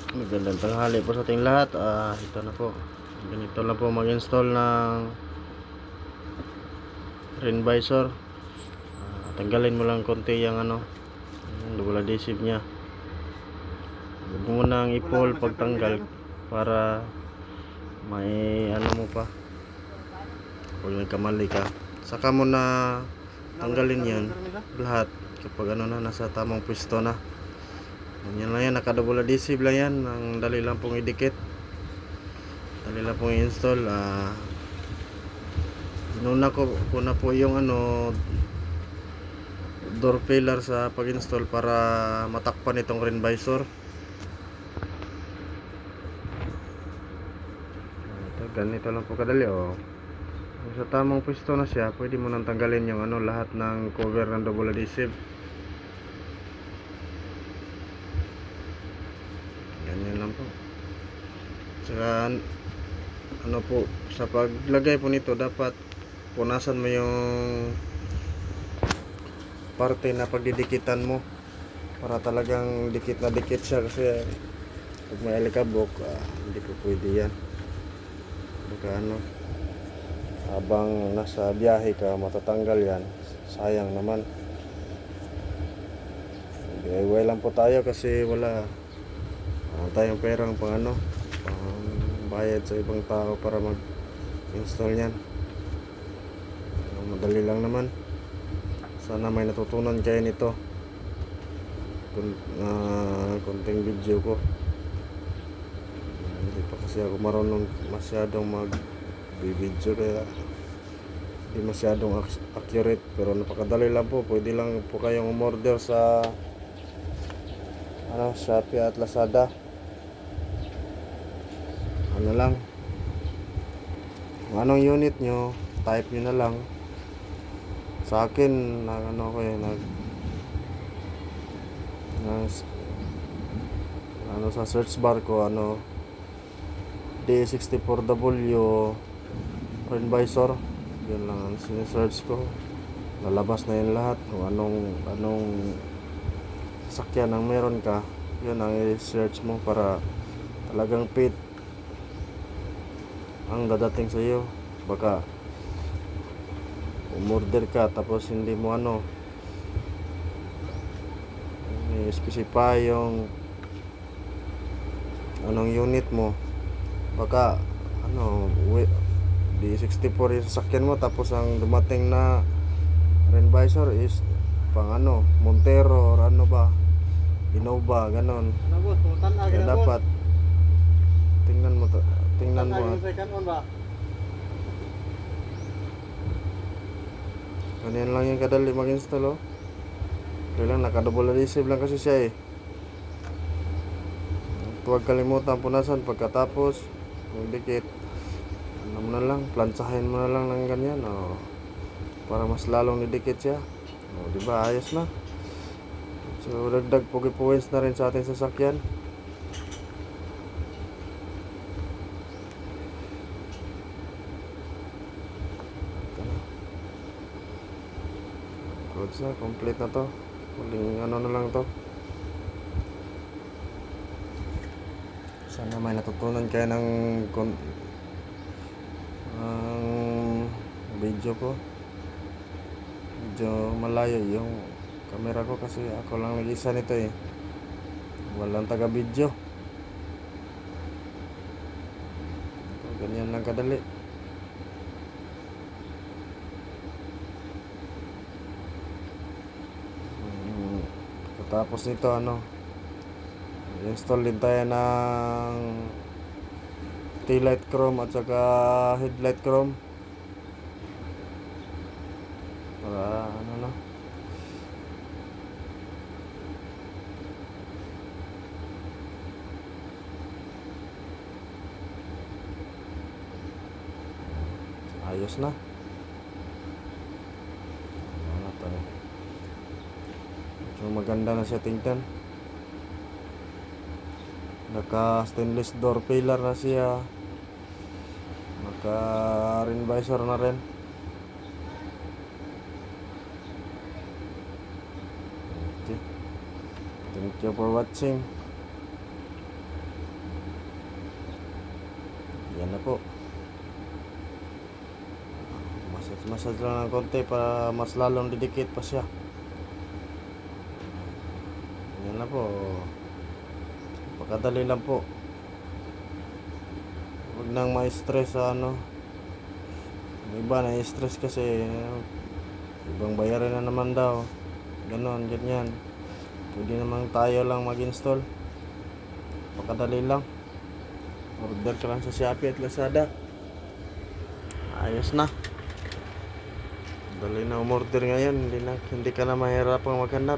Magandang tanghali po sa ating lahat. Ito na po. Ganito lang po mag-install ng rain visor. Tanggalin mo lang konti yung yung double adhesive niya. Huwag mo nang i-pull pagtanggal para may mo pa pag nagkamali ka. Saka mo na tanggalin yan lahat kapag nasa tamang pwesto na. Ganyan lang yan, naka-double adhesive lang yan. Ang dali lang pong idikit. Dali lang pong i-install. Inuna ko na po yung door pillar sa pag-install para matakpan itong rain visor. Ganito lang po kadali Kung sa tamang pwesto na siya, pwede mo nang tanggalin yung lahat ng cover ng double adhesive. Ganyan lang po. Saka po, sa paglagay po nito, dapat punasan mo yung parte na pagdidikitan mo para talagang dikit na dikit siya, kasi pag may alikabok, hindi po pwede yan. Baka habang nasa biyahe ka matatanggal yan, sayang naman. DIY lang po tayo kasi wala tayong perang pang bayad sa ibang tao para mag-install yan. Madali lang naman. Sana may natutunan kayo nito. Konting video ko. Hindi pa kasi ako marunong masyadong mag-video, kaya hindi masyadong accurate, pero napakadali lang po. Pwede lang po kayong umorder sa Shopee at Lazada. Kung anong unit nyo, type nyo na lang. Sa akin, sa search bar ko, D64W rain visor. Yun lang ang sinesearch ko. Lalabas na yun lahat. Kung anong sasakyan ang meron ka, yun ang i-search mo para talagang fit ang dadating sa iyo. Baka umorder ka tapos hindi mo i-specify yung anong unit mo. Baka D64 yung sasakyan mo, tapos ang dumating na rain visor is pang Montero or Innova, ganon. Kaya dapat tingnan mo ganyan lang yung kadali mag-install. Kaya lang, naka-double adhesive lang kasi siya Huwag kalimutan punasan pagkatapos yung dikit. Mo na lang, plansahin mo na lang ng ganyan para mas lalong didikit siya. Diba, ayos na. So dagdag points na rin sa ating sasakyan. Good na, complete na to. Huling na lang to. Sana may natutunan kayo ng video ko. Medyo malayo yung camera ko kasi ako lang nag-isa nito walang taga video. Ganyan lang kadali. Tapos nito install din tayo ng taillight chrome at saka headlight chrome para ayos na. So maganda na siya tingnan. Naka stainless door pillar na siya. Naka rain visor na rin. Okay. Thank you for watching. Yan na po. Massage lang ng konti para mas lalong didikit pa siya. Yan na po. Pagkadali lang po. Huwag nang ma-stress sa ano. Yung iba na-stress kasi ibang bayarin na naman daw. Ganon, ganyan. Pwede naman tayo lang mag-install. Pagkadali lang. Order ka lang sa Shopee at Lazada. Ayos na. Dali na umorder ngayon. Hindi ka na mahirapang maghanap.